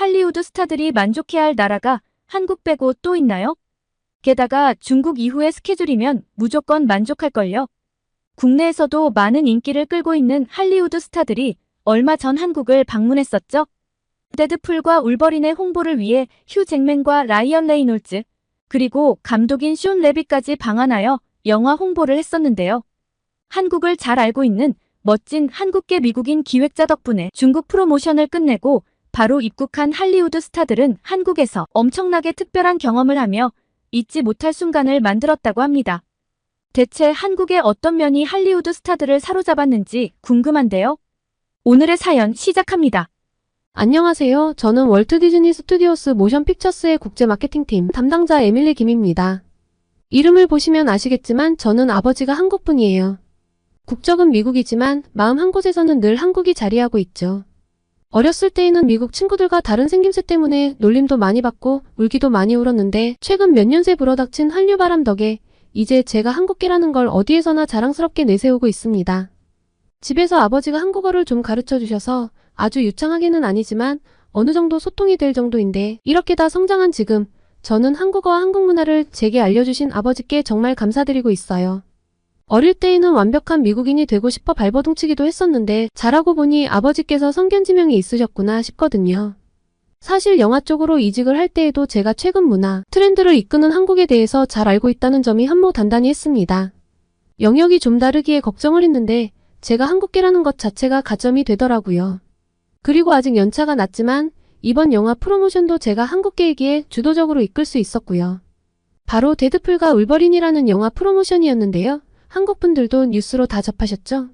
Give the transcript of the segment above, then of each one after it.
할리우드 스타들이 만족해야 할 나라가 한국 빼고 또 있나요? 게다가 중국 이후의 스케줄이면 무조건 만족할걸요. 국내에서도 많은 인기를 끌고 있는 할리우드 스타들이 얼마 전 한국을 방문했었죠. 데드풀과 울버린의 홍보를 위해 휴 잭맨과 라이언 레이놀즈, 그리고 감독인 숀 레비까지 방한하여 영화 홍보를 했었는데요. 한국을 잘 알고 있는 멋진 한국계 미국인 기획자 덕분에 중국 프로모션을 끝내고 바로 입국한 할리우드 스타들은 한국에서 엄청나게 특별한 경험을 하며 잊지 못할 순간을 만들었다고 합니다. 대체 한국의 어떤 면이 할리우드 스타들을 사로잡았는지 궁금한데요. 오늘의 사연 시작합니다. 안녕하세요. 저는 월트 디즈니 스튜디오스 모션 픽처스의 국제 마케팅팀 담당자 에밀리 김입니다. 이름을 보시면 아시겠지만 저는 아버지가 한국분이에요. 국적은 미국이지만 마음 한 곳에서는 늘 한국이 자리하고 있죠. 어렸을 때에는 미국 친구들과 다른 생김새 때문에 놀림도 많이 받고 울기도 많이 울었는데 최근 몇 년 새 불어닥친 한류 바람 덕에 이제 제가 한국계라는 걸 어디에서나 자랑스럽게 내세우고 있습니다. 집에서 아버지가 한국어를 좀 가르쳐 주셔서 아주 유창하게는 아니지만 어느 정도 소통이 될 정도인데 이렇게 다 성장한 지금 저는 한국어와 한국 문화를 제게 알려주신 아버지께 정말 감사드리고 있어요. 어릴 때에는 완벽한 미국인이 되고 싶어 발버둥치기도 했었는데 자라고 보니 아버지께서 성견지명이 있으셨구나 싶거든요. 사실 영화 쪽으로 이직을 할 때에도 제가 최근 문화, 트렌드를 이끄는 한국에 대해서 잘 알고 있다는 점이 한모단단히 했습니다. 영역이 좀 다르기에 걱정을 했는데 제가 한국계라는 것 자체가 가점이 되더라고요. 그리고 아직 연차가 낮지만 이번 영화 프로모션도 제가 한국계이기에 주도적으로 이끌 수 있었고요. 바로 데드풀과 울버린이라는 영화 프로모션이었는데요. 한국 분들도 뉴스로 다 접하셨죠?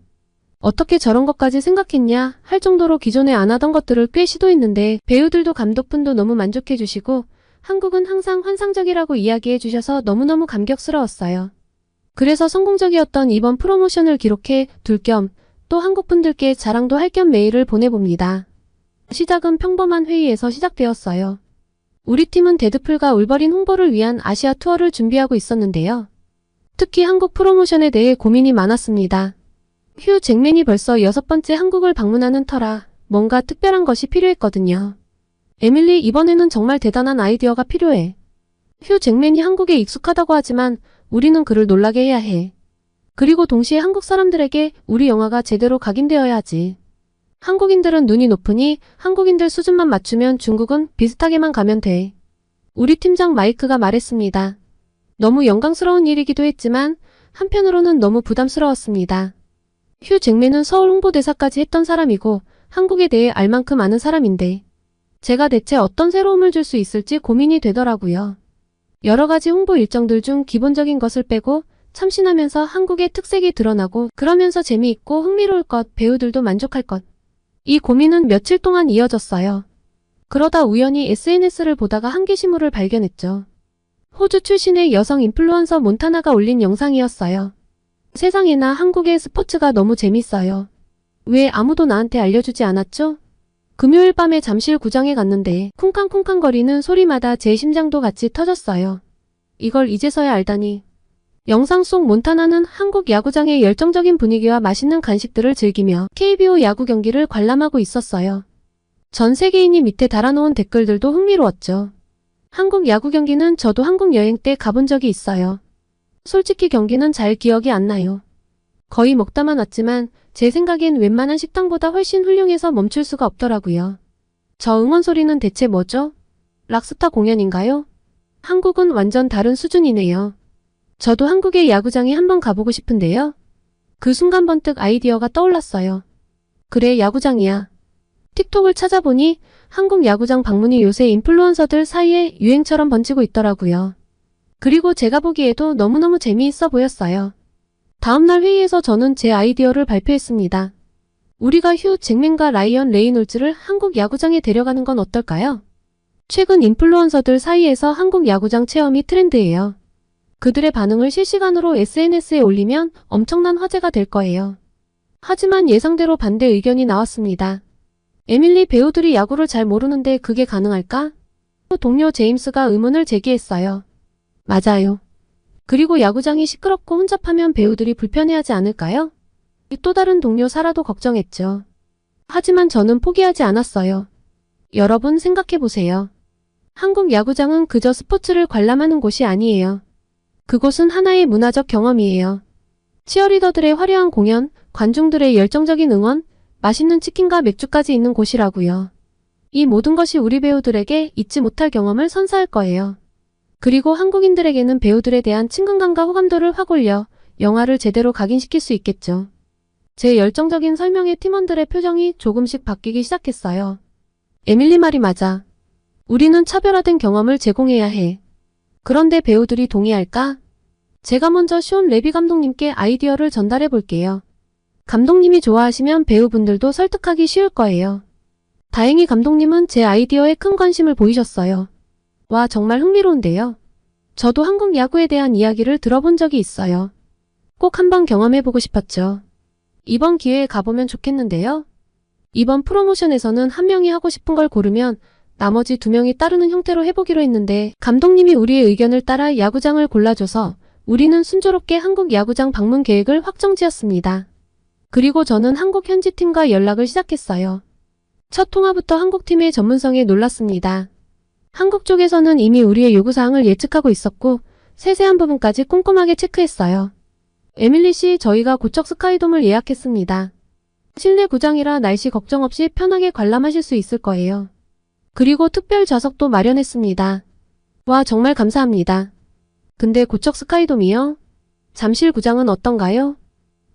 어떻게 저런 것까지 생각했냐 할 정도로 기존에 안 하던 것들을 꽤 시도했는데 배우들도 감독분도 너무 만족해 주시고 한국은 항상 환상적이라고 이야기해 주셔서 너무너무 감격스러웠어요. 그래서 성공적이었던 이번 프로모션을 기록해 둘 겸 또 한국 분들께 자랑도 할 겸 메일을 보내봅니다. 시작은 평범한 회의에서 시작되었어요. 우리 팀은 데드풀과 울버린 홍보를 위한 아시아 투어를 준비하고 있었는데요. 특히 한국 프로모션에 대해 고민이 많았습니다. 휴 잭맨이 벌써 6번째 한국을 방문하는 터라 뭔가 특별한 것이 필요했거든요. 에밀리, 이번에는 정말 대단한 아이디어가 필요해. 휴 잭맨이 한국에 익숙하다고 하지만 우리는 그를 놀라게 해야 해. 그리고 동시에 한국 사람들에게 우리 영화가 제대로 각인되어야 하지. 한국인들은 눈이 높으니 한국인들 수준만 맞추면 중국은 비슷하게만 가면 돼. 우리 팀장 마이크가 말했습니다. 너무 영광스러운 일이기도 했지만 한편으로는 너무 부담스러웠습니다. 휴 잭맨은 서울 홍보대사까지 했던 사람이고 한국에 대해 알 만큼 아는 사람인데 제가 대체 어떤 새로움을 줄 수 있을지 고민이 되더라고요. 여러 가지 홍보 일정들 중 기본적인 것을 빼고 참신하면서 한국의 특색이 드러나고 그러면서 재미있고 흥미로울 것, 배우들도 만족할 것. 이 고민은 며칠 동안 이어졌어요. 그러다 우연히 SNS를 보다가 한 게시물을 발견했죠. 호주 출신의 여성 인플루언서 몬타나가 올린 영상이었어요. 세상에나 한국의 스포츠가 너무 재밌어요. 왜 아무도 나한테 알려주지 않았죠? 금요일 밤에 잠실구장에 갔는데 쿵쾅쿵쾅거리는 소리마다 제 심장도 같이 터졌어요. 이걸 이제서야 알다니. 영상 속 몬타나는 한국 야구장의 열정적인 분위기와 맛있는 간식들을 즐기며 KBO 야구 경기를 관람하고 있었어요. 전 세계인이 밑에 달아놓은 댓글들도 흥미로웠죠. 한국 야구 경기는 저도 한국 여행 때 가본 적이 있어요. 솔직히 경기는 잘 기억이 안 나요. 거의 먹다만 왔지만 제 생각엔 웬만한 식당보다 훨씬 훌륭해서 멈출 수가 없더라고요. 저 응원 소리는 대체 뭐죠? 락스타 공연인가요? 한국은 완전 다른 수준이네요. 저도 한국의 야구장에 한번 가보고 싶은데요. 그 순간 번뜩 아이디어가 떠올랐어요. 그래, 야구장이야. 틱톡을 찾아보니 한국 야구장 방문이 요새 인플루언서들 사이에 유행처럼 번지고 있더라고요. 그리고 제가 보기에도 너무너무 재미있어 보였어요. 다음날 회의에서 저는 제 아이디어를 발표했습니다. 우리가 휴 잭맨과 라이언 레이놀즈를 한국 야구장에 데려가는 건 어떨까요? 최근 인플루언서들 사이에서 한국 야구장 체험이 트렌드예요. 그들의 반응을 실시간으로 SNS에 올리면 엄청난 화제가 될 거예요. 하지만 예상대로 반대 의견이 나왔습니다. 에밀리, 배우들이 야구를 잘 모르는데 그게 가능할까? 동료 제임스가 의문을 제기했어요. 맞아요. 그리고 야구장이 시끄럽고 혼잡하면 배우들이 불편해하지 않을까요? 또 다른 동료 사라도 걱정했죠. 하지만 저는 포기하지 않았어요. 여러분 생각해보세요. 한국 야구장은 그저 스포츠를 관람하는 곳이 아니에요. 그곳은 하나의 문화적 경험이에요. 치어리더들의 화려한 공연, 관중들의 열정적인 응원, 맛있는 치킨과 맥주까지 있는 곳이라고요. 이 모든 것이 우리 배우들에게 잊지 못할 경험을 선사할 거예요. 그리고 한국인들에게는 배우들에 대한 친근감과 호감도를 확 올려 영화를 제대로 각인시킬 수 있겠죠. 제 열정적인 설명에 팀원들의 표정이 조금씩 바뀌기 시작했어요. 에밀리 말이 맞아. 우리는 차별화된 경험을 제공해야 해. 그런데 배우들이 동의할까? 제가 먼저 쇼온 레비 감독님께 아이디어를 전달해 볼게요. 감독님이 좋아하시면 배우분들도 설득하기 쉬울 거예요. 다행히 감독님은 제 아이디어에 큰 관심을 보이셨어요. 와, 정말 흥미로운데요. 저도 한국 야구에 대한 이야기를 들어본 적이 있어요. 꼭 한번 경험해보고 싶었죠. 이번 기회에 가보면 좋겠는데요. 이번 프로모션에서는 한 명이 하고 싶은 걸 고르면 나머지 2명이 따르는 형태로 해보기로 했는데 감독님이 우리의 의견을 따라 야구장을 골라줘서 우리는 순조롭게 한국 야구장 방문 계획을 확정지었습니다. 그리고 저는 한국 현지팀과 연락을 시작했어요. 첫 통화부터 한국팀의 전문성에 놀랐습니다. 한국 쪽에서는 이미 우리의 요구사항을 예측하고 있었고 세세한 부분까지 꼼꼼하게 체크했어요. 에밀리 씨, 저희가 고척 스카이돔을 예약했습니다. 실내 구장이라 날씨 걱정 없이 편하게 관람하실 수 있을 거예요. 그리고 특별 좌석도 마련했습니다. 와, 정말 감사합니다. 근데 고척 스카이돔이요? 잠실 구장은 어떤가요?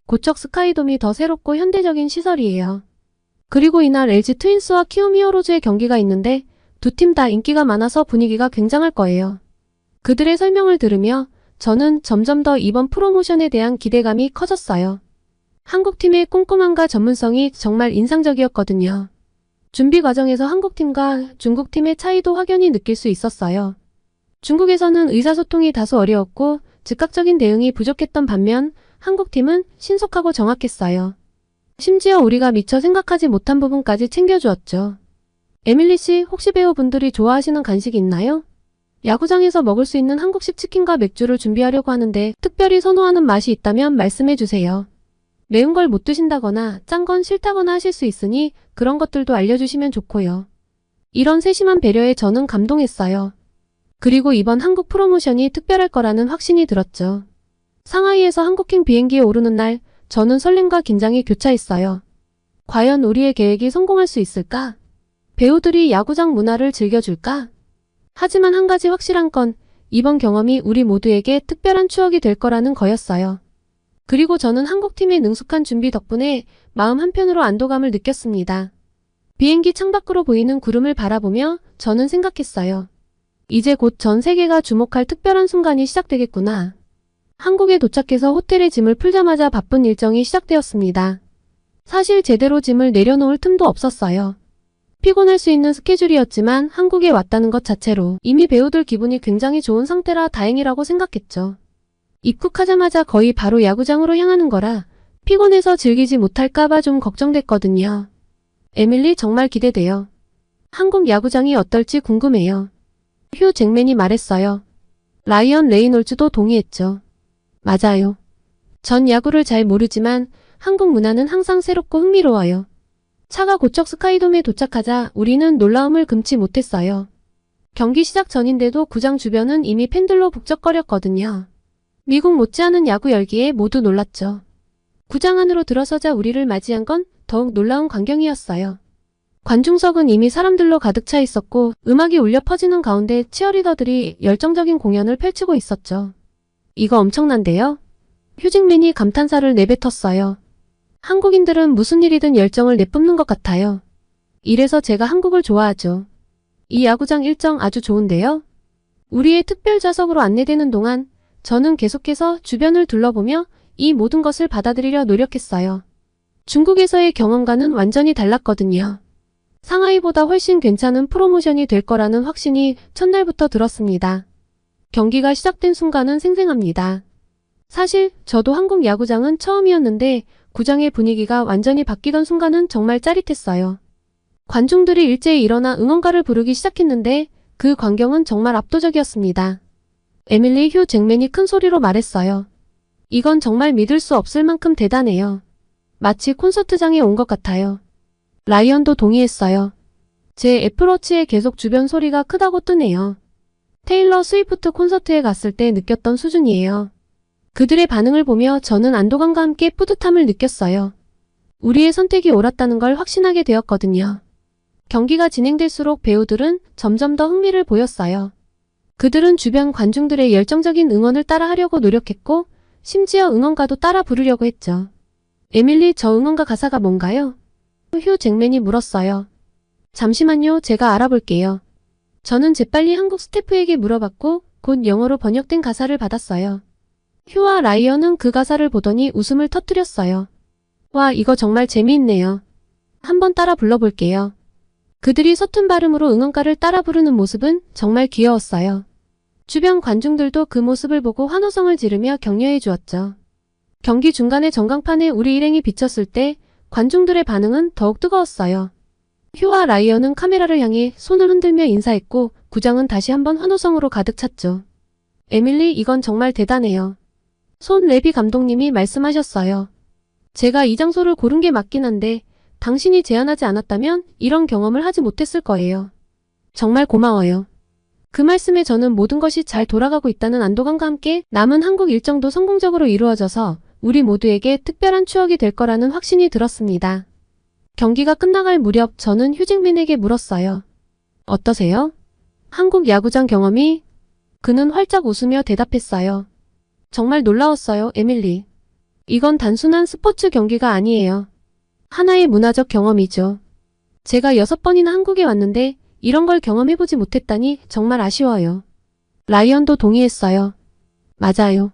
고척 스카이돔이 더 새롭고 현대적인 시설이에요. 그리고 이날 LG 트윈스와 키움 히어로즈의 경기가 있는데 두 팀 다 인기가 많아서 분위기가 굉장할 거예요. 그들의 설명을 들으며 저는 점점 더 이번 프로모션에 대한 기대감이 커졌어요. 한국팀의 꼼꼼함과 전문성이 정말 인상적이었거든요. 준비 과정에서 한국팀과 중국팀의 차이도 확연히 느낄 수 있었어요. 중국에서는 의사소통이 다소 어려웠고 즉각적인 대응이 부족했던 반면 한국팀은 신속하고 정확했어요. 심지어 우리가 미처 생각하지 못한 부분까지 챙겨주었죠. 에밀리 씨, 혹시 배우분들이 좋아하시는 간식이 있나요? 야구장에서 먹을 수 있는 한국식 치킨과 맥주를 준비하려고 하는데 특별히 선호하는 맛이 있다면 말씀해주세요. 매운 걸 못 드신다거나 짠 건 싫다거나 하실 수 있으니 그런 것들도 알려주시면 좋고요. 이런 세심한 배려에 저는 감동했어요. 그리고 이번 한국 프로모션이 특별할 거라는 확신이 들었죠. 상하이에서 한국행 비행기에 오르는 날 저는 설렘과 긴장이 교차했어요. 과연 우리의 계획이 성공할 수 있을까? 배우들이 야구장 문화를 즐겨줄까? 하지만 한 가지 확실한 건 이번 경험이 우리 모두에게 특별한 추억이 될 거라는 거였어요. 그리고 저는 한국팀의 능숙한 준비 덕분에 마음 한편으로 안도감을 느꼈습니다. 비행기 창밖으로 보이는 구름을 바라보며 저는 생각했어요. 이제 곧 전 세계가 주목할 특별한 순간이 시작되겠구나. 한국에 도착해서 호텔에 짐을 풀자마자 바쁜 일정이 시작되었습니다. 사실 제대로 짐을 내려놓을 틈도 없었어요. 피곤할 수 있는 스케줄이었지만 한국에 왔다는 것 자체로 이미 배우들 기분이 굉장히 좋은 상태라 다행이라고 생각했죠. 입국하자마자 거의 바로 야구장으로 향하는 거라 피곤해서 즐기지 못할까봐 좀 걱정됐거든요. 에밀리, 정말 기대돼요. 한국 야구장이 어떨지 궁금해요. 휴 잭맨이 말했어요. 라이언 레이놀즈도 동의했죠. 맞아요. 전 야구를 잘 모르지만 한국 문화는 항상 새롭고 흥미로워요. 차가 고척 스카이돔에 도착하자 우리는 놀라움을 금치 못했어요. 경기 시작 전인데도 구장 주변은 이미 팬들로 북적거렸거든요. 미국 못지않은 야구 열기에 모두 놀랐죠. 구장 안으로 들어서자 우리를 맞이한 건 더욱 놀라운 광경이었어요. 관중석은 이미 사람들로 가득 차 있었고 음악이 울려 퍼지는 가운데 치어리더들이 열정적인 공연을 펼치고 있었죠. 이거 엄청난데요? 휴직맨이 감탄사를 내뱉었어요. 한국인들은 무슨 일이든 열정을 내뿜는 것 같아요. 이래서 제가 한국을 좋아하죠. 이 야구장 일정 아주 좋은데요? 우리의 특별 좌석으로 안내되는 동안 저는 계속해서 주변을 둘러보며 이 모든 것을 받아들이려 노력했어요. 중국에서의 경험과는 완전히 달랐거든요. 상하이보다 훨씬 괜찮은 프로모션이 될 거라는 확신이 첫날부터 들었습니다. 경기가 시작된 순간은 생생합니다. 사실 저도 한국 야구장은 처음이었는데 구장의 분위기가 완전히 바뀌던 순간은 정말 짜릿했어요. 관중들이 일제히 일어나 응원가를 부르기 시작했는데 그 광경은 정말 압도적이었습니다. 에밀리, 휴 잭맨이 큰 소리로 말했어요. 이건 정말 믿을 수 없을 만큼 대단해요. 마치 콘서트장에 온 것 같아요. 라이언도 동의했어요. 제 애플워치에 계속 주변 소리가 크다고 뜨네요. 테일러 스위프트 콘서트에 갔을 때 느꼈던 수준이에요. 그들의 반응을 보며 저는 안도감과 함께 뿌듯함을 느꼈어요. 우리의 선택이 옳았다는 걸 확신하게 되었거든요. 경기가 진행될수록 배우들은 점점 더 흥미를 보였어요. 그들은 주변 관중들의 열정적인 응원을 따라하려고 노력했고, 심지어 응원가도 따라 부르려고 했죠. 에밀리, 저 응원가 가사가 뭔가요? 휴 잭맨이 물었어요. 잠시만요, 제가 알아볼게요. 저는 재빨리 한국 스태프에게 물어봤고 곧 영어로 번역된 가사를 받았어요. 휴와 라이언은 그 가사를 보더니 웃음을 터뜨렸어요. 와, 이거 정말 재미있네요. 한번 따라 불러볼게요. 그들이 서툰 발음으로 응원가를 따라 부르는 모습은 정말 귀여웠어요. 주변 관중들도 그 모습을 보고 환호성을 지르며 격려해 주었죠. 경기 중간에 전광판에 우리 일행이 비쳤을 때 관중들의 반응은 더욱 뜨거웠어요. 휴와 라이언은 카메라를 향해 손을 흔들며 인사했고 구장은 다시 한번 환호성으로 가득 찼죠. 에밀리, 이건 정말 대단해요. 손 레비 감독님이 말씀하셨어요. 제가 이 장소를 고른 게 맞긴 한데 당신이 제안하지 않았다면 이런 경험을 하지 못했을 거예요. 정말 고마워요. 그 말씀에 저는 모든 것이 잘 돌아가고 있다는 안도감과 함께 남은 한국 일정도 성공적으로 이루어져서 우리 모두에게 특별한 추억이 될 거라는 확신이 들었습니다. 경기가 끝나갈 무렵 저는 휴잭맨에게 물었어요. 어떠세요? 한국 야구장 경험이? 그는 활짝 웃으며 대답했어요. 정말 놀라웠어요, 에밀리. 이건 단순한 스포츠 경기가 아니에요. 하나의 문화적 경험이죠. 제가 6번이나 한국에 왔는데 이런 걸 경험해보지 못했다니 정말 아쉬워요. 라이언도 동의했어요. 맞아요.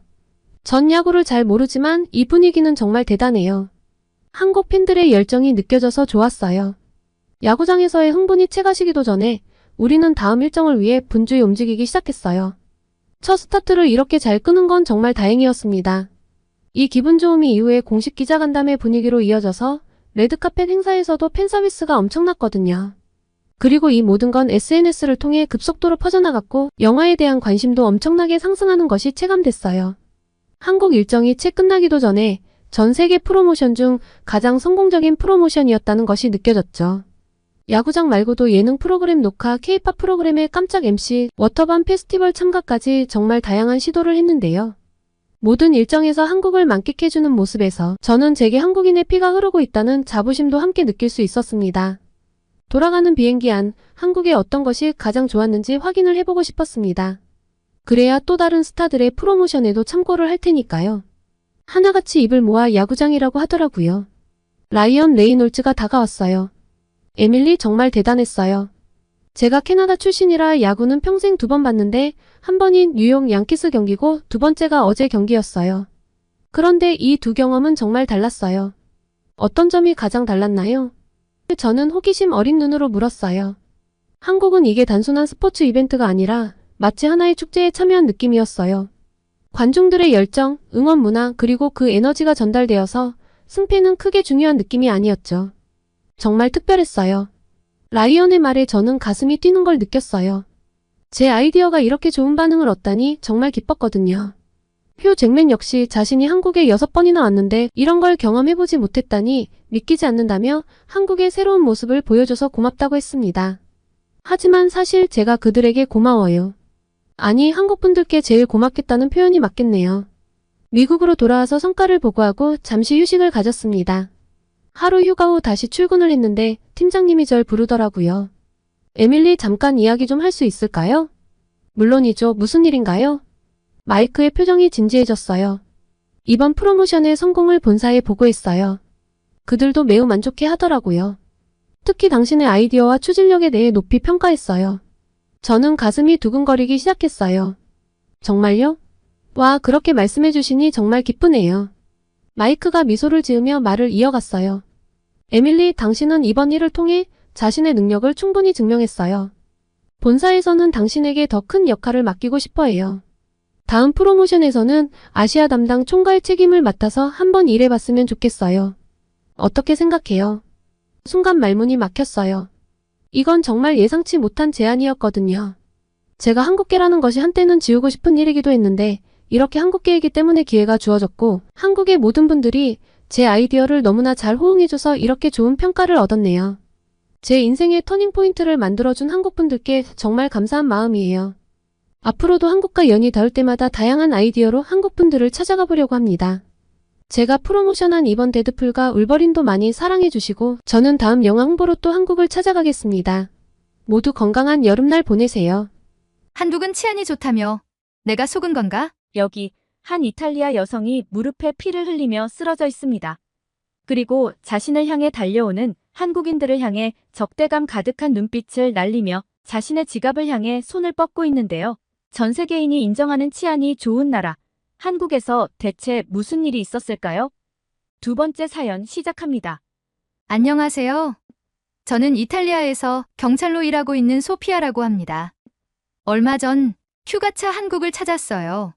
전 야구를 잘 모르지만 이 분위기는 정말 대단해요. 한국 팬들의 열정이 느껴져서 좋았어요. 야구장에서의 흥분이 채가시기도 전에 우리는 다음 일정을 위해 분주히 움직이기 시작했어요. 첫 스타트를 이렇게 잘 끄는 건 정말 다행이었습니다. 이 기분 좋음이 이후에 공식 기자간담회 분위기로 이어져서 레드카펫 행사에서도 팬 서비스가 엄청났거든요. 그리고 이 모든 건 SNS를 통해 급속도로 퍼져나갔고 영화에 대한 관심도 엄청나게 상승하는 것이 체감됐어요. 한국 일정이 채 끝나기도 전에 전 세계 프로모션 중 가장 성공적인 프로모션이었다는 것이 느껴졌죠. 야구장 말고도 예능 프로그램 녹화, K-팝 프로그램의 깜짝 MC, 워터밤 페스티벌 참가까지 정말 다양한 시도를 했는데요. 모든 일정에서 한국을 만끽해주는 모습에서 저는 제게 한국인의 피가 흐르고 있다는 자부심도 함께 느낄 수 있었습니다. 돌아가는 비행기 안, 한국의 어떤 것이 가장 좋았는지 확인을 해보고 싶었습니다. 그래야 또 다른 스타들의 프로모션에도 참고를 할 테니까요. 하나같이 입을 모아 야구장이라고 하더라고요. 라이언 레이놀즈가 다가왔어요. 에밀리, 정말 대단했어요. 제가 캐나다 출신이라 야구는 평생 2번 봤는데 한 번인 뉴욕 양키스 경기고 두 번째가 어제 경기였어요. 그런데 이 두 경험은 정말 달랐어요. 어떤 점이 가장 달랐나요? 저는 호기심 어린 눈으로 물었어요. 한국은 이게 단순한 스포츠 이벤트가 아니라 마치 하나의 축제에 참여한 느낌이었어요. 관중들의 열정, 응원 문화, 그리고 그 에너지가 전달되어서 승패는 크게 중요한 느낌이 아니었죠. 정말 특별했어요. 라이언의 말에 저는 가슴이 뛰는 걸 느꼈어요. 제 아이디어가 이렇게 좋은 반응을 얻다니 정말 기뻤거든요. 휴 잭맨 역시 자신이 한국에 6번이나 왔는데 이런 걸 경험해보지 못했다니 믿기지 않는다며 한국의 새로운 모습을 보여줘서 고맙다고 했습니다. 하지만 사실 제가 그들에게 고마워요. 아니, 한국분들께 제일 고맙겠다는 표현이 맞겠네요. 미국으로 돌아와서 성과를 보고하고 잠시 휴식을 가졌습니다. 하루 휴가 후 다시 출근을 했는데 팀장님이 절 부르더라고요. 에밀리, 잠깐 이야기 좀 할 수 있을까요? 물론이죠. 무슨 일인가요? 마이크의 표정이 진지해졌어요. 이번 프로모션의 성공을 본사에 보고했어요. 그들도 매우 만족해 하더라고요. 특히 당신의 아이디어와 추진력에 대해 높이 평가했어요. 저는 가슴이 두근거리기 시작했어요. 정말요? 와, 그렇게 말씀해 주시니 정말 기쁘네요. 마이크가 미소를 지으며 말을 이어갔어요. 에밀리, 당신은 이번 일을 통해 자신의 능력을 충분히 증명했어요. 본사에서는 당신에게 더 큰 역할을 맡기고 싶어 해요. 다음 프로모션에서는 아시아 담당 총괄 책임을 맡아서 한번 일해봤으면 좋겠어요. 어떻게 생각해요? 순간 말문이 막혔어요. 이건 정말 예상치 못한 제안이었거든요. 제가 한국계라는 것이 한때는 지우고 싶은 일이기도 했는데 이렇게 한국계이기 때문에 기회가 주어졌고 한국의 모든 분들이 제 아이디어를 너무나 잘 호응해줘서 이렇게 좋은 평가를 얻었네요. 제 인생의 터닝포인트를 만들어준 한국분들께 정말 감사한 마음이에요. 앞으로도 한국과 연이 닿을 때마다 다양한 아이디어로 한국분들을 찾아가 보려고 합니다. 제가 프로모션한 이번 데드풀과 울버린도 많이 사랑해주시고 저는 다음 영화 홍보로 또 한국을 찾아가겠습니다. 모두 건강한 여름날 보내세요. 한국은 치안이 좋다며 내가 속은 건가? 여기 한 이탈리아 여성이 무릎에 피를 흘리며 쓰러져 있습니다. 그리고 자신을 향해 달려오는 한국인들을 향해 적대감 가득한 눈빛을 날리며 자신의 지갑을 향해 손을 뻗고 있는데요. 전 세계인이 인정하는 치안이 좋은 나라, 한국에서 대체 무슨 일이 있었을까요? 두 번째 사연 시작합니다. 안녕하세요. 저는 이탈리아에서 경찰로 일하고 있는 소피아라고 합니다. 얼마 전 휴가차 한국을 찾았어요.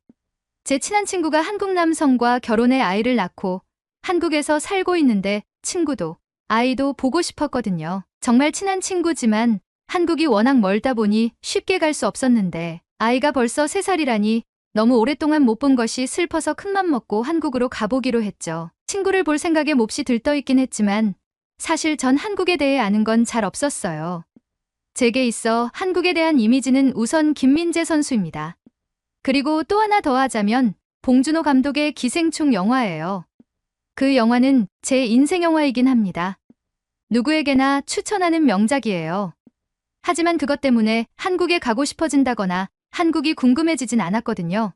제 친한 친구가 한국 남성과 결혼해 아이를 낳고 한국에서 살고 있는데 친구도 아이도 보고 싶었거든요. 정말 친한 친구지만 한국이 워낙 멀다 보니 쉽게 갈 수 없었는데 아이가 벌써 3살이라니 너무 오랫동안 못 본 것이 슬퍼서 큰맘 먹고 한국으로 가보기로 했죠. 친구를 볼 생각에 몹시 들떠있긴 했지만 사실 전 한국에 대해 아는 건 잘 없었어요. 제게 있어 한국에 대한 이미지는 우선 김민재 선수입니다. 그리고 또 하나 더 하자면 봉준호 감독의 기생충 영화예요. 그 영화는 제 인생 영화이긴 합니다. 누구에게나 추천하는 명작이에요. 하지만 그것 때문에 한국에 가고 싶어진다거나 한국이 궁금해지진 않았거든요.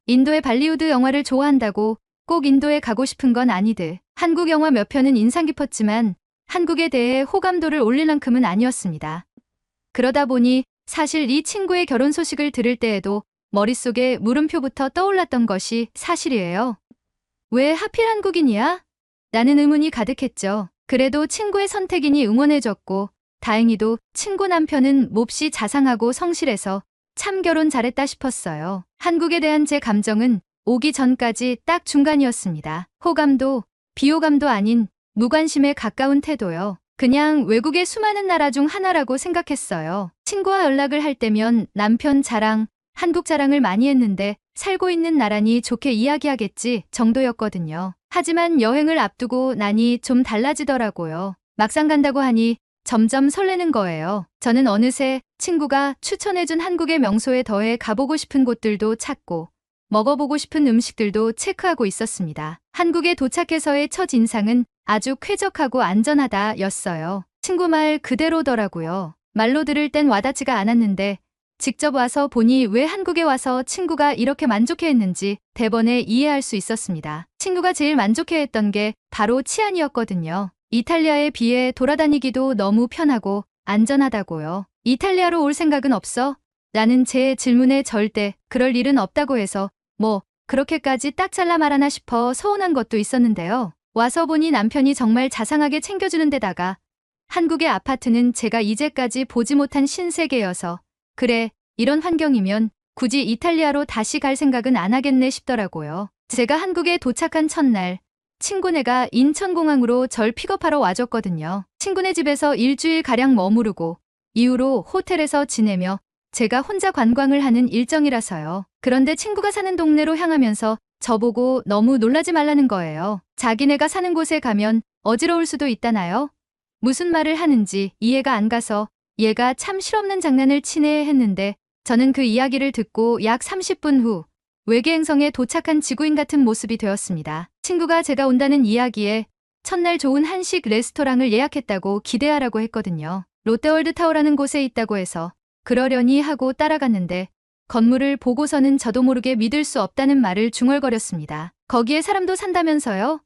인도의 발리우드 영화를 좋아한다고 꼭 인도에 가고 싶은 건 아니듯 한국 영화 몇 편은 인상 깊었지만 한국에 대해 호감도를 올릴 만큼은 아니었습니다. 그러다 보니 사실 이 친구의 결혼 소식을 들을 때에도 머릿속에 물음표부터 떠올랐던 것이 사실이에요. 왜 하필 한국인이야? 라는 의문이 가득했죠. 그래도 친구의 선택이니 응원해줬고 다행히도 친구 남편은 몹시 자상하고 성실해서 참 결혼 잘했다 싶었어요. 한국에 대한 제 감정은 오기 전까지 딱 중간이었습니다. 호감도, 비호감도 아닌 무관심에 가까운 태도요. 그냥 외국의 수많은 나라 중 하나라고 생각했어요. 친구와 연락을 할 때면 남편 자랑, 한국 자랑을 많이 했는데 살고 있는 나라니 좋게 이야기하겠지 정도였거든요. 하지만 여행을 앞두고 나니 좀 달라지더라고요. 막상 간다고 하니 점점 설레는 거예요. 저는 어느새 친구가 추천해준 한국의 명소에 더해 가보고 싶은 곳들도 찾고 먹어보고 싶은 음식들도 체크하고 있었습니다. 한국에 도착해서의 첫 인상은 아주 쾌적하고 안전하다였어요. 친구 말 그대로더라고요. 말로 들을 땐 와닿지가 않았는데 직접 와서 보니 왜 한국에 와서 친구가 이렇게 만족해했는지 대번에 이해할 수 있었습니다. 친구가 제일 만족해했던 게 바로 치안이었거든요. 이탈리아에 비해 돌아다니기도 너무 편하고 안전하다고요. 이탈리아로 올 생각은 없어? 라는 제 질문에 절대 그럴 일은 없다고 해서 뭐 그렇게까지 딱 잘라 말하나 싶어 서운한 것도 있었는데요. 와서 보니 남편이 정말 자상하게 챙겨주는 데다가 한국의 아파트는 제가 이제까지 보지 못한 신세계여서 그래, 이런 환경이면 굳이 이탈리아로 다시 갈 생각은 안 하겠네 싶더라고요. 제가 한국에 도착한 첫날, 친구네가 인천공항으로 절 픽업하러 와줬거든요. 친구네 집에서 일주일가량 머무르고 이후로 호텔에서 지내며 제가 혼자 관광을 하는 일정이라서요. 그런데 친구가 사는 동네로 향하면서 저보고 너무 놀라지 말라는 거예요. 자기네가 사는 곳에 가면 어지러울 수도 있다나요? 무슨 말을 하는지 이해가 안 가서 얘가 참 실없는 장난을 치네 했는데 저는 그 이야기를 듣고 약 30분 후 외계 행성에 도착한 지구인 같은 모습이 되었습니다. 친구가 제가 온다는 이야기에 첫날 좋은 한식 레스토랑을 예약했다고 기대하라고 했거든요. 롯데월드타워라는 곳에 있다고 해서 그러려니 하고 따라갔는데 건물을 보고서는 저도 모르게 믿을 수 없다는 말을 중얼거렸습니다. 거기에 사람도 산다면서요?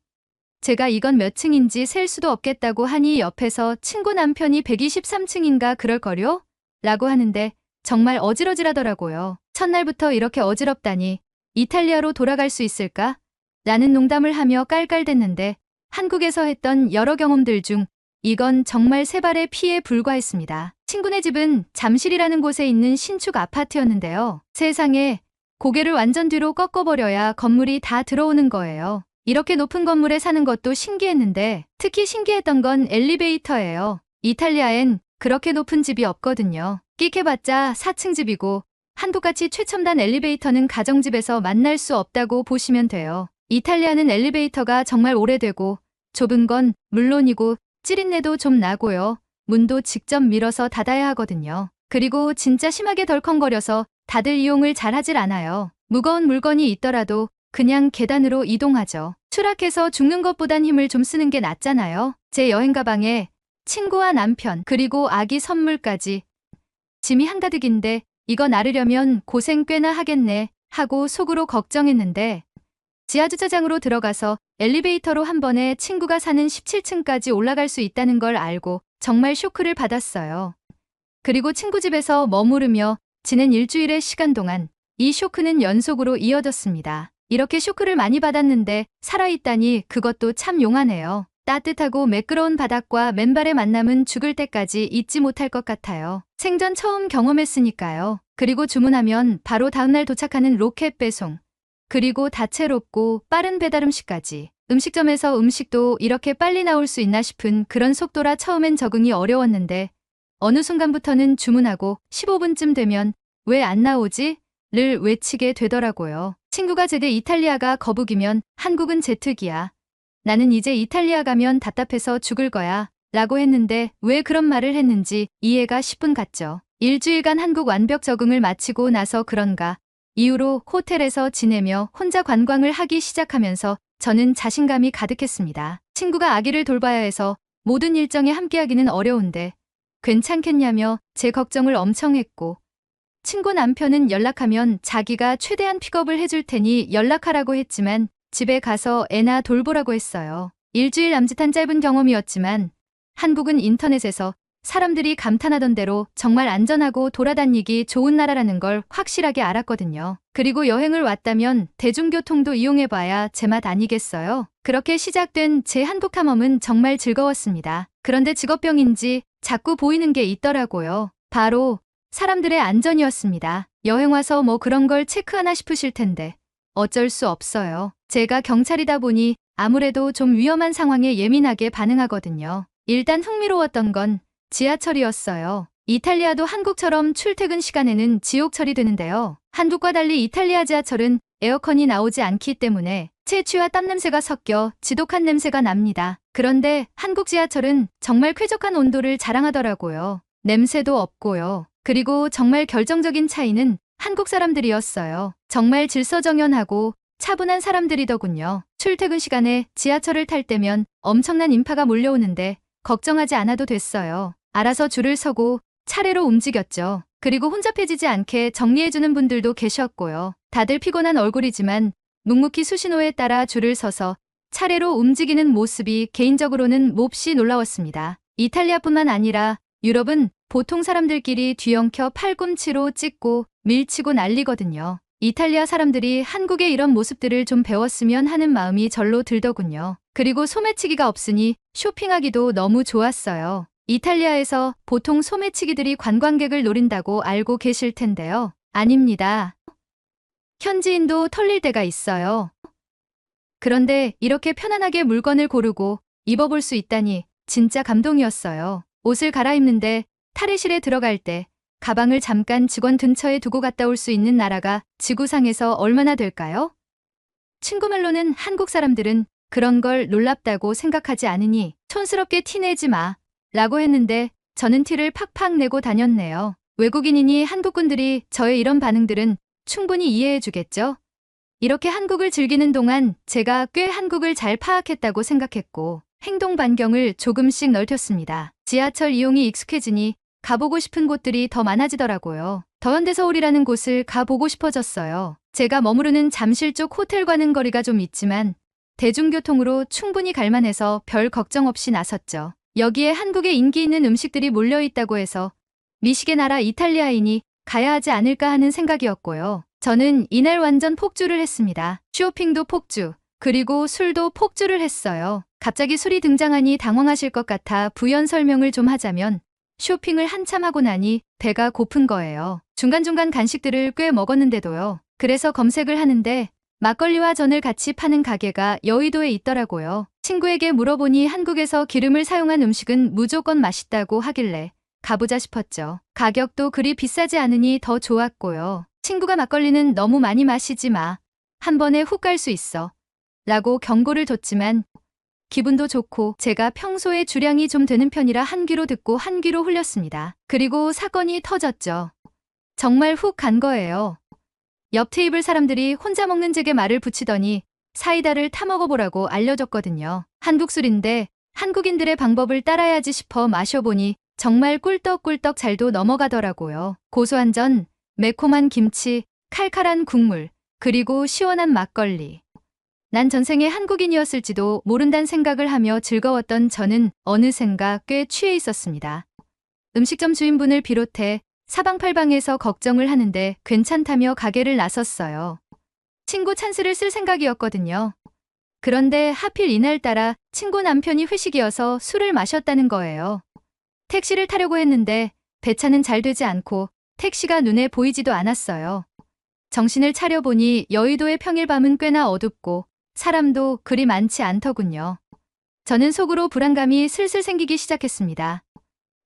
제가 이건 몇 층인지 셀 수도 없겠다고 하니 옆에서 친구 남편이 123층인가 그럴걸요? 라고 하는데 정말 어지러지하더라고요. 첫날부터 이렇게 어지럽다니 이탈리아로 돌아갈 수 있을까? 라는 농담을 하며 깔깔댔는데 한국에서 했던 여러 경험들 중 이건 정말 세 발의 피에 불과했습니다. 친구네 집은 잠실이라는 곳에 있는 신축 아파트였는데요. 세상에 고개를 완전 뒤로 꺾어버려야 건물이 다 들어오는 거예요. 이렇게 높은 건물에 사는 것도 신기했는데 특히 신기했던 건 엘리베이터예요. 이탈리아엔 그렇게 높은 집이 없거든요. 끽해봤자 4층 집이고 한국같이 최첨단 엘리베이터는 가정집에서 만날 수 없다고 보시면 돼요. 이탈리아는 엘리베이터가 정말 오래되고 좁은 건 물론이고 찌린내도 좀 나고요. 문도 직접 밀어서 닫아야 하거든요. 그리고 진짜 심하게 덜컹거려서 다들 이용을 잘 하질 않아요. 무거운 물건이 있더라도 그냥 계단으로 이동하죠. 추락해서 죽는 것보단 힘을 좀 쓰는 게 낫잖아요. 제 여행 가방에 친구와 남편 그리고 아기 선물까지 짐이 한가득인데 이거 나르려면 고생 꽤나 하겠네 하고 속으로 걱정했는데 지하주차장으로 들어가서 엘리베이터로 한 번에 친구가 사는 17층까지 올라갈 수 있다는 걸 알고 정말 쇼크를 받았어요. 그리고 친구 집에서 머무르며 지낸 일주일의 시간 동안 이 쇼크는 연속으로 이어졌습니다. 이렇게 쇼크를 많이 받았는데 살아있다니 그것도 참 용하네요. 따뜻하고 매끄러운 바닥과 맨발의 만남은 죽을 때까지 잊지 못할 것 같아요. 생전 처음 경험했으니까요. 그리고 주문하면 바로 다음날 도착하는 로켓 배송. 그리고 다채롭고 빠른 배달 음식까지. 음식점에서 음식도 이렇게 빨리 나올 수 있나 싶은 그런 속도라 처음엔 적응이 어려웠는데 어느 순간부터는 주문하고 15분쯤 되면 왜 안 나오지? 를 외치게 되더라고요. 친구가 제게 이탈리아가 거북이면 한국은 제특이야. 나는 이제 이탈리아 가면 답답해서 죽을 거야. 라고 했는데 왜 그런 말을 했는지 이해가 10분 갔죠. 일주일간 한국 완벽 적응을 마치고 나서 그런가 이후로 호텔에서 지내며 혼자 관광을 하기 시작하면서 저는 자신감이 가득했습니다. 친구가 아기를 돌봐야 해서 모든 일정에 함께하기는 어려운데 괜찮겠냐며 제 걱정을 엄청 했고 친구 남편은 연락하면 자기가 최대한 픽업을 해줄 테니 연락하라고 했지만 집에 가서 애나 돌보라고 했어요. 일주일 남짓한 짧은 경험이었지만 한국은 인터넷에서 사람들이 감탄하던 대로 정말 안전하고 돌아다니기 좋은 나라라는 걸 확실하게 알았거든요. 그리고 여행을 왔다면 대중교통도 이용해봐야 제맛 아니겠어요? 그렇게 시작된 제 한국 탐험은 정말 즐거웠습니다. 그런데 직업병인지 자꾸 보이는 게 있더라고요. 바로 사람들의 안전이었습니다. 여행 와서 뭐 그런 걸 체크하나 싶으실 텐데 어쩔 수 없어요. 제가 경찰이다 보니 아무래도 좀 위험한 상황에 예민하게 반응하거든요. 일단 흥미로웠던 건 지하철이었어요. 이탈리아도 한국처럼 출퇴근 시간에는 지옥철이 되는데요. 한국과 달리 이탈리아 지하철은 에어컨이 나오지 않기 때문에 채취와 땀 냄새가 섞여 지독한 냄새가 납니다. 그런데 한국 지하철은 정말 쾌적한 온도를 자랑하더라고요. 냄새도 없고요. 그리고 정말 결정적인 차이는 한국 사람들이었어요. 정말 질서정연하고 차분한 사람들이더군요. 출퇴근 시간에 지하철을 탈 때면 엄청난 인파가 몰려오는데 걱정하지 않아도 됐어요. 알아서 줄을 서고 차례로 움직였죠. 그리고 혼잡해지지 않게 정리해주는 분들도 계셨고요. 다들 피곤한 얼굴이지만 묵묵히 수신호에 따라 줄을 서서 차례로 움직이는 모습이 개인적으로는 몹시 놀라웠습니다. 이탈리아뿐만 아니라 유럽은 보통 사람들끼리 뒤엉켜 팔꿈치로 찍고 밀치고 난리거든요. 이탈리아 사람들이 한국의 이런 모습들을 좀 배웠으면 하는 마음이 절로 들더군요. 그리고 소매치기가 없으니 쇼핑하기도 너무 좋았어요. 이탈리아에서 보통 소매치기들이 관광객을 노린다고 알고 계실 텐데요. 아닙니다. 현지인도 털릴 때가 있어요. 그런데 이렇게 편안하게 물건을 고르고 입어볼 수 있다니 진짜 감동이었어요. 옷을 갈아입는데 탈의실에 들어갈 때 가방을 잠깐 직원 근처에 두고 갔다 올 수 있는 나라가 지구상에서 얼마나 될까요? 친구 말로는 한국 사람들은 그런 걸 놀랍다고 생각하지 않으니 촌스럽게 티내지 마 라고 했는데 저는 티를 팍팍 내고 다녔네요. 외국인이니 한국분들이 저의 이런 반응들은 충분히 이해해 주겠죠? 이렇게 한국을 즐기는 동안 제가 꽤 한국을 잘 파악했다고 생각했고 행동 반경을 조금씩 넓혔습니다. 지하철 이용이 익숙해지니 가보고 싶은 곳들이 더 많아지더라고요. 더현대서울이라는 곳을 가보고 싶어졌어요. 제가 머무르는 잠실 쪽 호텔과는 거리가 좀 있지만 대중교통으로 충분히 갈만해서 별 걱정 없이 나섰죠. 여기에 한국의 인기 있는 음식들이 몰려있다고 해서 미식의 나라 이탈리아인이 가야 하지 않을까 하는 생각이었고요. 저는 이날 완전 폭주를 했습니다. 쇼핑도 폭주, 그리고 술도 폭주를 했어요. 갑자기 술이 등장하니 당황하실 것 같아 부연 설명을 좀 하자면 쇼핑을 한참 하고 나니 배가 고픈 거예요. 중간중간 간식들을 꽤 먹었는데도요. 그래서 검색을 하는데 막걸리와 전을 같이 파는 가게가 여의도에 있더라고요. 친구에게 물어보니 한국에서 기름을 사용한 음식은 무조건 맛있다고 하길래 가보자 싶었죠. 가격도 그리 비싸지 않으니 더 좋았고요. 친구가 막걸리는 너무 많이 마시지 마. 한 번에 훅 갈 수 있어. 라고 경고를 줬지만 기분도 좋고 제가 평소에 주량이 좀 되는 편이라 한 귀로 듣고 한 귀로 흘렸습니다. 그리고 사건이 터졌죠. 정말 훅 간 거예요. 옆 테이블 사람들이 혼자 먹는 제게 말을 붙이더니 사이다를 타먹어보라고 알려줬거든요. 한국 술인데 한국인들의 방법을 따라야지 싶어 마셔보니 정말 꿀떡꿀떡 잘도 넘어가더라고요. 고소한 전, 매콤한 김치, 칼칼한 국물, 그리고 시원한 막걸리. 난 전생에 한국인이었을지도 모른다는 생각을 하며 즐거웠던 저는 어느샌가 꽤 취해 있었습니다. 음식점 주인분을 비롯해 사방팔방에서 걱정을 하는데 괜찮다며 가게를 나섰어요. 친구 찬스를 쓸 생각이었거든요. 그런데 하필 이날따라 친구 남편이 회식이어서 술을 마셨다는 거예요. 택시를 타려고 했는데 배차는 잘 되지 않고 택시가 눈에 보이지도 않았어요. 정신을 차려보니 여의도의 평일 밤은 꽤나 어둡고 사람도 그리 많지 않더군요. 저는 속으로 불안감이 슬슬 생기기 시작했습니다.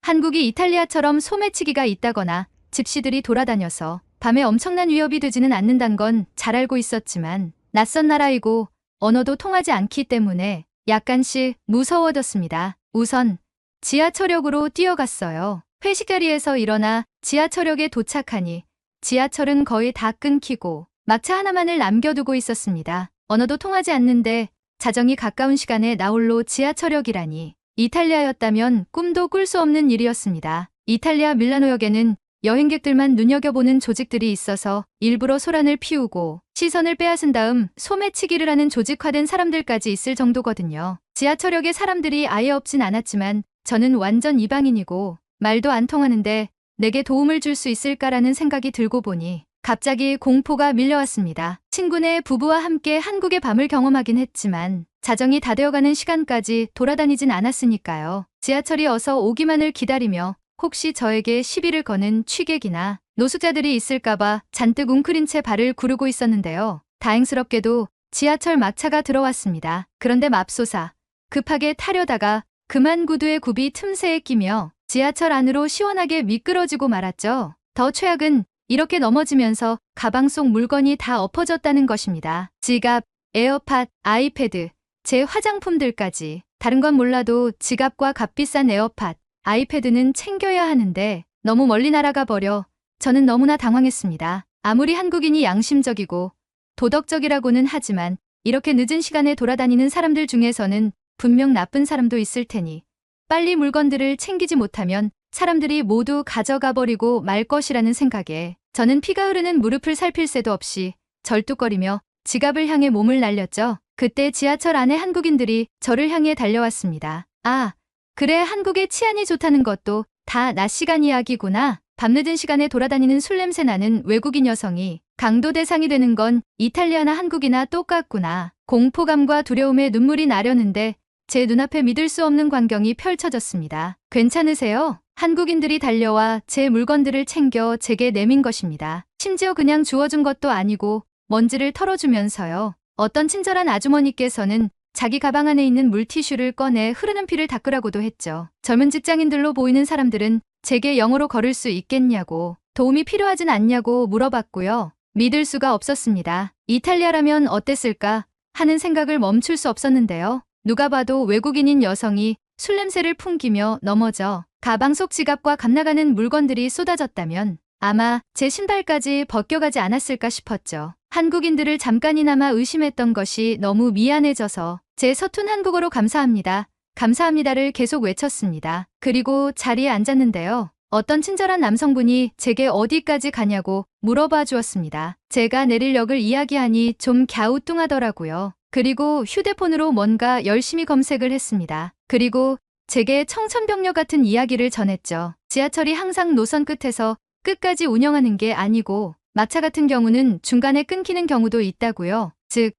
한국이 이탈리아처럼 소매치기가 있다거나 집시들이 돌아다녀서 밤에 엄청난 위협이 되지는 않는단 건 잘 알고 있었지만 낯선 나라이고 언어도 통하지 않기 때문에 약간씩 무서워졌습니다. 우선 지하철역으로 뛰어갔어요. 회식 자리에서 일어나 지하철역에 도착하니 지하철은 거의 다 끊기고 막차 하나만을 남겨두고 있었습니다. 언어도 통하지 않는데 자정이 가까운 시간에 나홀로 지하철역이라니 이탈리아였다면 꿈도 꿀 수 없는 일이었습니다. 이탈리아 밀라노역에는 여행객들만 눈여겨보는 조직들이 있어서 일부러 소란을 피우고 시선을 빼앗은 다음 소매치기를 하는 조직화된 사람들까지 있을 정도거든요. 지하철역에 사람들이 아예 없진 않았지만 저는 완전 이방인이고 말도 안 통하는데 내게 도움을 줄 수 있을까라는 생각이 들고 보니 갑자기 공포가 밀려왔습니다. 친구네 부부와 함께 한국의 밤을 경험하긴 했지만 자정이 다 되어가는 시간까지 돌아다니진 않았으니까요. 지하철이 어서 오기만을 기다리며 혹시 저에게 시비를 거는 취객이나 노숙자들이 있을까봐 잔뜩 웅크린 채 발을 구르고 있었는데요. 다행스럽게도 지하철 막차가 들어왔습니다. 그런데 맙소사 급하게 타려다가 그만 구두의 굽이 틈새에 끼며 지하철 안으로 시원하게 미끄러지고 말았죠. 더 최악은 이렇게 넘어지면서 가방 속 물건이 다 엎어졌다는 것입니다. 지갑, 에어팟, 아이패드, 제 화장품들까지. 다른 건 몰라도 지갑과 값비싼 에어팟, 아이패드는 챙겨야 하는데 너무 멀리 날아가 버려 저는 너무나 당황했습니다. 아무리 한국인이 양심적이고 도덕적이라고는 하지만 이렇게 늦은 시간에 돌아다니는 사람들 중에서는 분명 나쁜 사람도 있을 테니 빨리 물건들을 챙기지 못하면 사람들이 모두 가져가 버리고 말 것이라는 생각에 저는 피가 흐르는 무릎을 살필 새도 없이 절뚝거리며 지갑을 향해 몸을 날렸죠. 그때 지하철 안에 한국인들이 저를 향해 달려왔습니다. 아, 그래 한국의 치안이 좋다는 것도 다 낮 시간 이야기구나. 밤늦은 시간에 돌아다니는 술 냄새 나는 외국인 여성이 강도 대상이 되는 건 이탈리아나 한국이나 똑같구나. 공포감과 두려움에 눈물이 나려는데 제 눈앞에 믿을 수 없는 광경이 펼쳐졌습니다. 괜찮으세요? 한국인들이 달려와 제 물건들을 챙겨 제게 내민 것입니다. 심지어 그냥 주워준 것도 아니고 먼지를 털어주면서요. 어떤 친절한 아주머니께서는 자기 가방 안에 있는 물티슈를 꺼내 흐르는 피를 닦으라고도 했죠. 젊은 직장인들로 보이는 사람들은 제게 영어로 걸을 수 있겠냐고, 도움이 필요하진 않냐고 물어봤고요. 믿을 수가 없었습니다. 이탈리아라면 어땠을까 하는 생각을 멈출 수 없었는데요. 누가 봐도 외국인인 여성이 술 냄새를 풍기며 넘어져 가방 속 지갑과 값나가는 물건들이 쏟아졌다면 아마 제 신발까지 벗겨가지 않았을까 싶었죠. 한국인들을 잠깐이나마 의심했던 것이 너무 미안해져서 제 서툰 한국어로 감사합니다. 감사합니다를 계속 외쳤습니다. 그리고 자리에 앉았는데요. 어떤 친절한 남성분이 제게 어디까지 가냐고 물어봐 주었습니다. 제가 내릴 역을 이야기하니 좀 갸우뚱하더라고요. 그리고 휴대폰으로 뭔가 열심히 검색을 했습니다. 그리고 제게 청천벽력 같은 이야기를 전했죠. 지하철이 항상 노선 끝에서 끝까지 운영하는 게 아니고 막차 같은 경우는 중간에 끊기는 경우도 있다고요. 즉,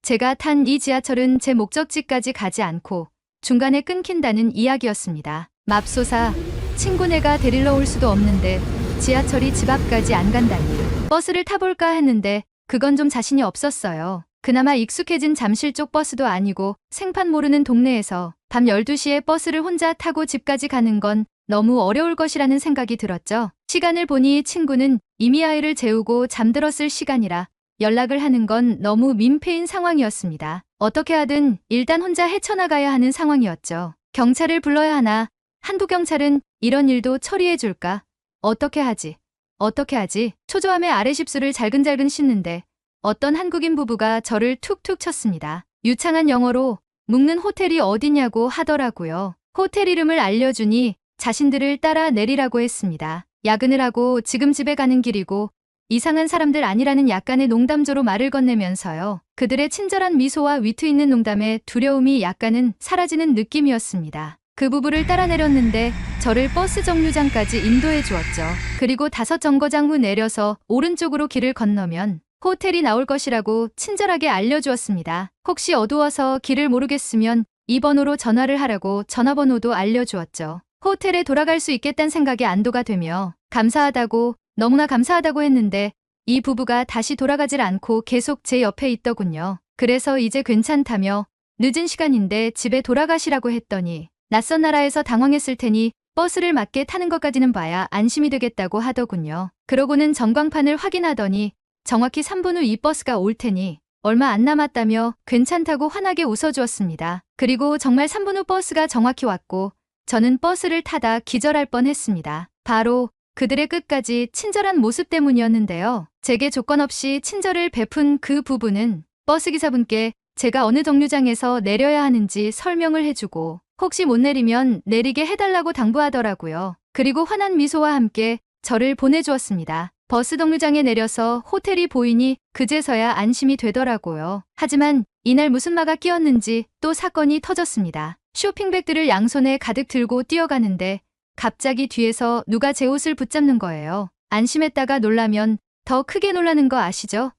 제가 탄 이 지하철은 제 목적지까지 가지 않고 중간에 끊긴다는 이야기였습니다. 맙소사, 친구네가 데리러 올 수도 없는데 지하철이 집 앞까지 안 간다니. 버스를 타볼까 했는데 그건 좀 자신이 없었어요. 그나마 익숙해진 잠실 쪽 버스도 아니고 생판 모르는 동네에서 밤 12시에 버스를 혼자 타고 집까지 가는 건 너무 어려울 것이라는 생각이 들었죠. 시간을 보니 친구는 이미 아이를 재우고 잠들었을 시간이라 연락을 하는 건 너무 민폐인 상황이었습니다. 어떻게 하든 일단 혼자 헤쳐나가야 하는 상황이었죠. 경찰을 불러야 하나? 한국 경찰은 이런 일도 처리해 줄까? 어떻게 하지? 초조함에 아랫입술을 잘근잘근 씻는데 어떤 한국인 부부가 저를 툭툭 쳤습니다. 유창한 영어로 묵는 호텔이 어디냐고 하더라고요. 호텔 이름을 알려주니 자신들을 따라 내리라고 했습니다. 야근을 하고 지금 집에 가는 길이고 이상한 사람들 아니라는 약간의 농담조로 말을 건네면서요. 그들의 친절한 미소와 위트 있는 농담에 두려움이 약간은 사라지는 느낌이었습니다. 그 부부를 따라 내렸는데 저를 버스 정류장까지 인도해 주었죠. 그리고 5정거장 후 내려서 오른쪽으로 길을 건너면 호텔이 나올 것이라고 친절하게 알려주었습니다. 혹시 어두워서 길을 모르겠으면 이 번호로 전화를 하라고 전화번호도 알려주었죠. 호텔에 돌아갈 수 있겠다는 생각에 안도가 되며 감사하다고, 너무나 감사하다고 했는데 이 부부가 다시 돌아가질 않고 계속 제 옆에 있더군요. 그래서 이제 괜찮다며 늦은 시간인데 집에 돌아가시라고 했더니 낯선 나라에서 당황했을 테니 버스를 맞게 타는 것까지는 봐야 안심이 되겠다고 하더군요. 그러고는 전광판을 확인하더니 정확히 3분 후 이 버스가 올 테니 얼마 안 남았다며 괜찮다고 환하게 웃어주었습니다. 그리고 정말 3분 후 버스가 정확히 왔고 저는 버스를 타다 기절할 뻔했습니다. 바로 그들의 끝까지 친절한 모습 때문이었는데요. 제게 조건 없이 친절을 베푼 그 부부는 버스기사분께 제가 어느 정류장에서 내려야 하는지 설명을 해주고 혹시 못 내리면 내리게 해달라고 당부하더라고요. 그리고 환한 미소와 함께 저를 보내주었습니다. 버스 정류장에 내려서 호텔이 보이니 그제서야 안심이 되더라고요. 하지만 이날 무슨 마가 끼었는지 또 사건이 터졌습니다. 쇼핑백들을 양손에 가득 들고 뛰어가는데 갑자기 뒤에서 누가 제 옷을 붙잡는 거예요. 안심했다가 놀라면 더 크게 놀라는 거 아시죠?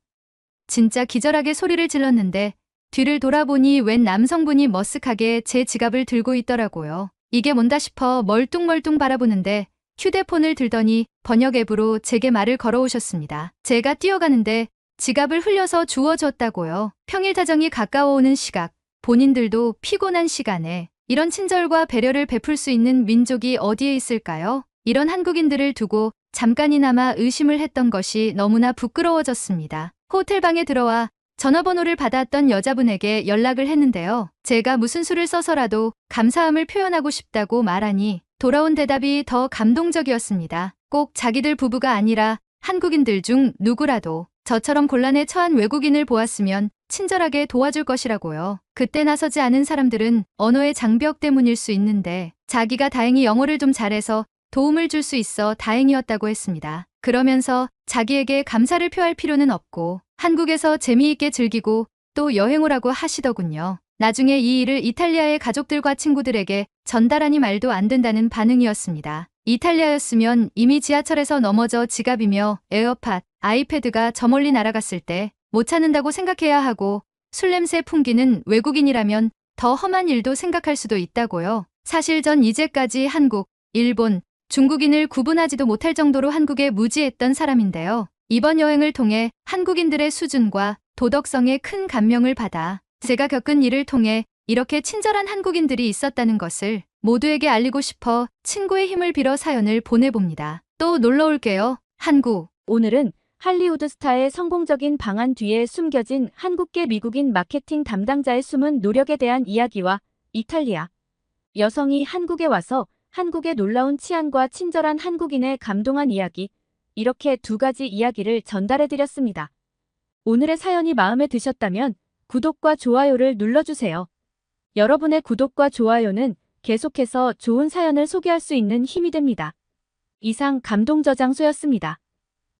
진짜 기절하게 소리를 질렀는데 뒤를 돌아보니 웬 남성분이 머쓱하게 제 지갑을 들고 있더라고요. 이게 뭔가 싶어 멀뚱멀뚱 바라보는데 휴대폰을 들더니 번역 앱으로 제게 말을 걸어오셨습니다. 제가 뛰어가는데 지갑을 흘려서 주워줬다고요. 평일 자정이 가까워오는 시각, 본인들도 피곤한 시간에 이런 친절과 배려를 베풀 수 있는 민족이 어디에 있을까요? 이런 한국인들을 두고 잠깐이나마 의심을 했던 것이 너무나 부끄러워졌습니다. 호텔방에 들어와 전화번호를 받았던 여자분에게 연락을 했는데요. 제가 무슨 수를 써서라도 감사함을 표현하고 싶다고 말하니 돌아온 대답이 더 감동적이었습니다. 꼭 자기들 부부가 아니라 한국인들 중 누구라도 저처럼 곤란에 처한 외국인을 보았으면 친절하게 도와줄 것이라고요. 그때 나서지 않은 사람들은 언어의 장벽 때문일 수 있는데 자기가 다행히 영어를 좀 잘해서 도움을 줄 수 있어 다행이었다고 했습니다. 그러면서 자기에게 감사를 표할 필요는 없고 한국에서 재미있게 즐기고 또 여행 오라고 하시더군요. 나중에 이 일을 이탈리아의 가족들과 친구들에게 전달하니 말도 안 된다는 반응이었습니다. 이탈리아였으면 이미 지하철에서 넘어져 지갑이며 에어팟, 아이패드가 저 멀리 날아갔을 때 못 찾는다고 생각해야 하고 술 냄새 풍기는 외국인이라면 더 험한 일도 생각할 수도 있다고요. 사실 전 이제까지 한국, 일본, 중국인을 구분하지도 못할 정도로 한국에 무지했던 사람인데요. 이번 여행을 통해 한국인들의 수준과 도덕성에 큰 감명을 받아 제가 겪은 일을 통해 이렇게 친절한 한국인들이 있었다는 것을 모두에게 알리고 싶어 친구의 힘을 빌어 사연을 보내봅니다. 또 놀러 올게요. 한국. 오늘은 할리우드 스타의 성공적인 방안 뒤에 숨겨진 한국계 미국인 마케팅 담당자의 숨은 노력에 대한 이야기와 이탈리아 여성이 한국에 와서 한국의 놀라운 치안과 친절한 한국인에 감동한 이야기, 이렇게 2가지 이야기를 전달해드렸습니다. 오늘의 사연이 마음에 드셨다면 구독과 좋아요를 눌러주세요. 여러분의 구독과 좋아요는 계속해서 좋은 사연을 소개할 수 있는 힘이 됩니다. 이상 감동저장소였습니다.